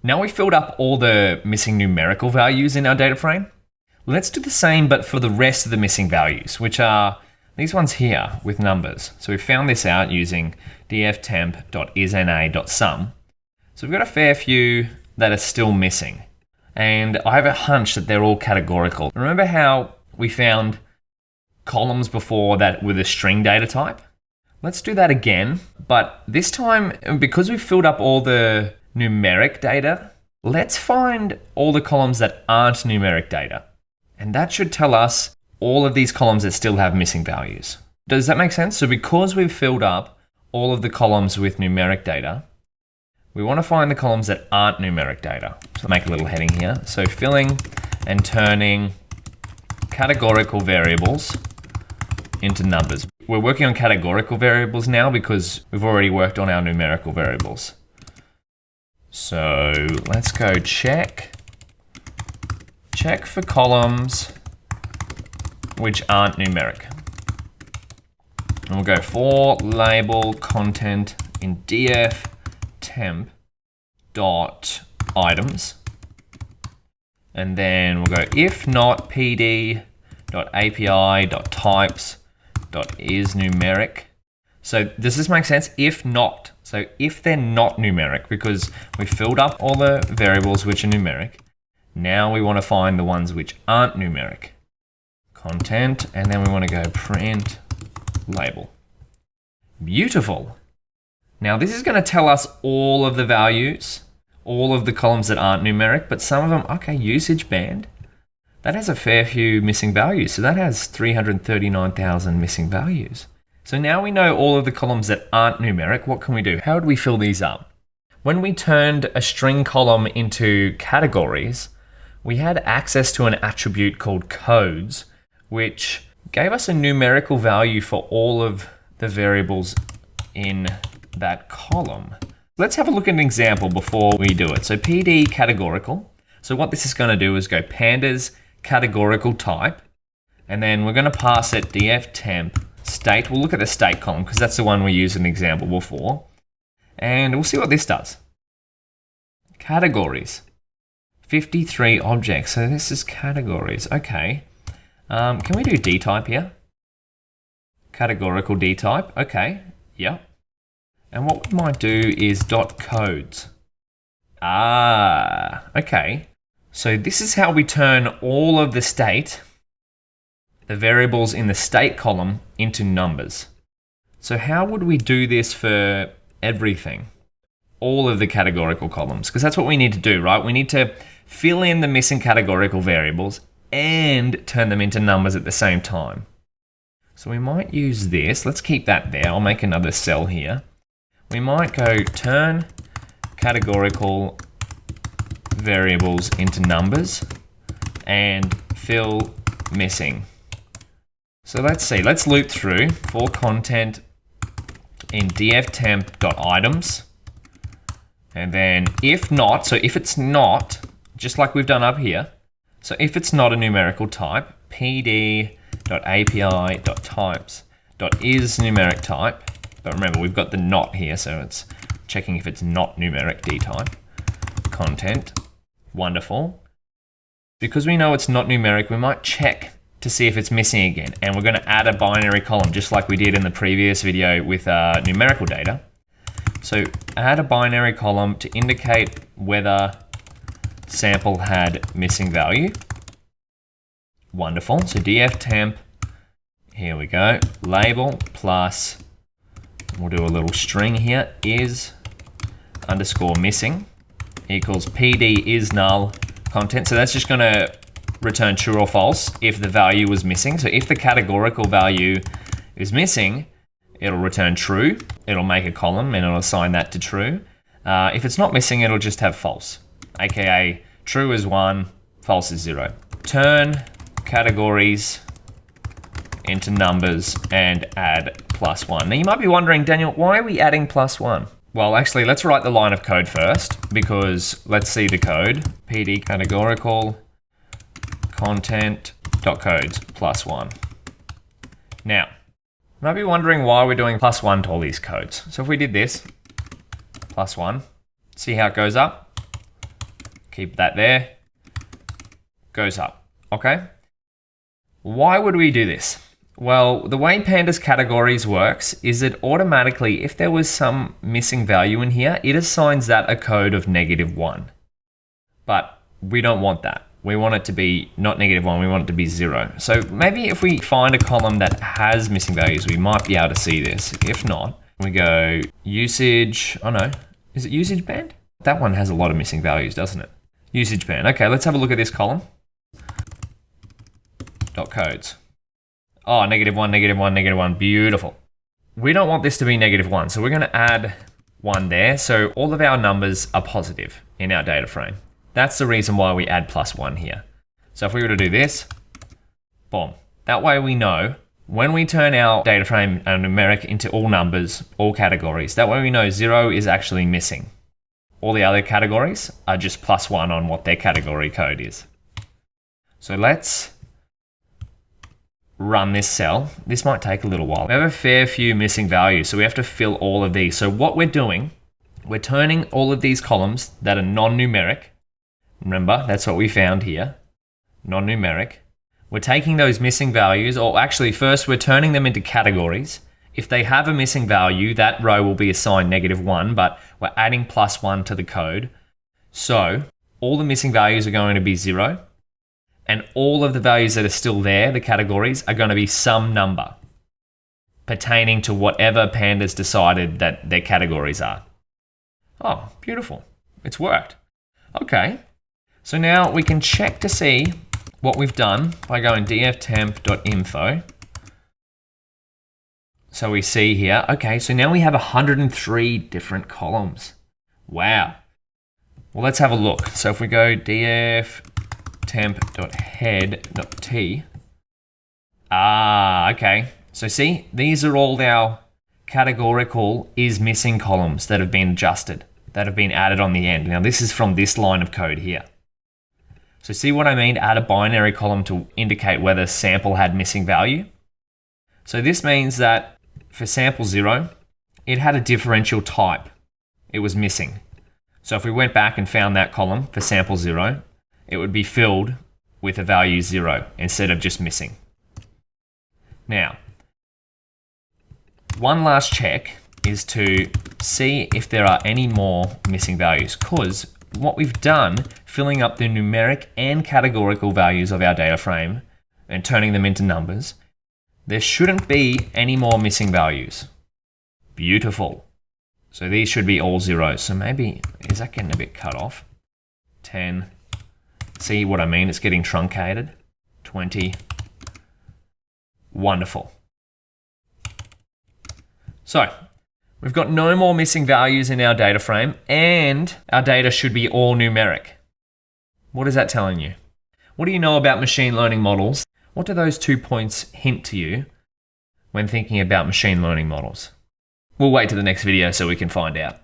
Now we filled up all the missing numerical values in our data frame. Let's do the same, but for the rest of the missing values, which are these ones here with numbers. So we found this out using dftemp.isNA.sum. So we've got a fair few that are still missing. And I have a hunch that they're all categorical. Remember how we found columns before that with a string data type? Let's do that again, but this time, because we've filled up all the numeric data, let's find all the columns that aren't numeric data. And that should tell us all of these columns that still have missing values. Does that make sense? So because we've filled up all of the columns with numeric data, we want to find the columns that aren't numeric data. So make a little heading here. So filling and turning categorical variables into numbers. We're working on categorical variables now because we've already worked on our numerical variables. So let's go check for columns which aren't numeric. And we'll go for label content in df temp dot items. And then we'll go if not pd dot api dot types dot is numeric. So does this make sense? If not, so if they're not numeric, because we filled up all the variables which are numeric, now we want to find the ones which aren't numeric. Content, and then we want to go print label. Beautiful. Now this is going to tell us all of the values, all of the columns that aren't numeric, but some of them, okay, usage band. That has a fair few missing values. So that has 339,000 missing values. So now we know all of the columns that aren't numeric. What can we do? How would we fill these up? When we turned a string column into categories, we had access to an attribute called codes, which gave us a numerical value for all of the variables in that column. Let's have a look at an example before we do it. So PD categorical. So what this is going to do is go pandas categorical type, and then we're going to pass it dftemp state. We'll look at the state column because that's the one we used in an example before. And we'll see what this does. Categories. 53 objects. So this is categories. Okay. Can we do dtype here? Categorical dtype. Okay. Yep. And what we might do is dot codes. Ah, okay. So this is how we turn all of the state, the variables in the state column, into numbers. So how would we do this for everything? All of the categorical columns, because that's what we need to do, right? We need to fill in the missing categorical variables and turn them into numbers at the same time. So we might use this. Let's keep that there. I'll make another cell here. We might go turn categorical variables into numbers and fill missing. So let's see, let's loop through for content in dftemp.items. And then if not, so if it's not, just like we've done up here, so if it's not a numerical type, pd.api.types.is numeric type. But remember, we've got the not here, so it's checking if it's not numeric dtype. Content. Wonderful. Because we know it's not numeric, we might check to see if it's missing again. And we're going to add a binary column just like we did in the previous video with numerical data. So add a binary column to indicate whether sample had missing value. Wonderful. So dftemp, here we go, label plus, we'll do a little string here, is underscore missing equals pd is null content. So that's just going to return true or false if the value was missing. So if the categorical value is missing, it'll return true. It'll make a column and it'll assign that to true. If it's not missing, it'll just have false, aka true is 1, false is 0. Turn categories into numbers and add +1. Now you might be wondering, Daniel, why are we adding +1? Well, actually, let's write the line of code first, because let's see the code. PD categorical content.codes +1. Now, you might be wondering why we're doing +1 to all these codes. So if we did this, +1, see how it goes up? Keep that there. Goes up, okay? Why would we do this? Well, the way Pandas categories works is it automatically, if there was some missing value in here, it assigns that a code of -1. But we don't want that. We want it to be not -1, we want it to be 0. So maybe if we find a column that has missing values, we might be able to see this. If not, we go usage, oh no, is it usage band? That one has a lot of missing values, doesn't it? Usage band, okay, let's have a look at this column. Dot codes. Oh, -1, -1, -1, beautiful. We don't want this to be -1, so we're gonna add 1 there. So all of our numbers are positive in our data frame. That's the reason why we add +1 here. So if we were to do this, boom. That way we know when we turn our data frame, our numeric, into all numbers, all categories, that way we know 0 is actually missing. All the other categories are just +1 on what their category code is. So let's run this cell. This might take a little while. We have a fair few missing values, so we have to fill all of these. So what we're doing, we're turning all of these columns that are non-numeric. Remember, that's what we found here, non-numeric. We're taking those missing values, or actually first we're turning them into categories. If they have a missing value, that row will be assigned -1, but we're adding +1 to the code. So all the missing values are going to be 0. And all of the values that are still there, the categories, are going to be some number pertaining to whatever Pandas decided that their categories are. Oh, beautiful. It's worked. Okay. So now we can check to see what we've done by going dftemp.info. So we see here, okay, so now we have 103 different columns. Wow. Well, let's have a look. So if we go dftemp.head.t, okay. So see, these are all our categorical is missing columns that have been adjusted, that have been added on the end. Now this is from this line of code here. So see what I mean? Add a binary column to indicate whether sample had missing value. So this means that for sample 0, it had a differential type. It was missing. So if we went back and found that column for sample 0, it would be filled with a value 0 instead of just missing. Now, one last check is to see if there are any more missing values, because what we've done, filling up the numeric and categorical values of our data frame and turning them into numbers, there shouldn't be any more missing values. Beautiful. So these should be all zeros. So maybe, is that getting a bit cut off? 10. See what I mean? It's getting truncated. 20. Wonderful. So we've got no more missing values in our data frame, and our data should be all numeric. What is that telling you? What do you know about machine learning models? What do those 2 points hint to you when thinking about machine learning models? We'll wait to the next video so we can find out.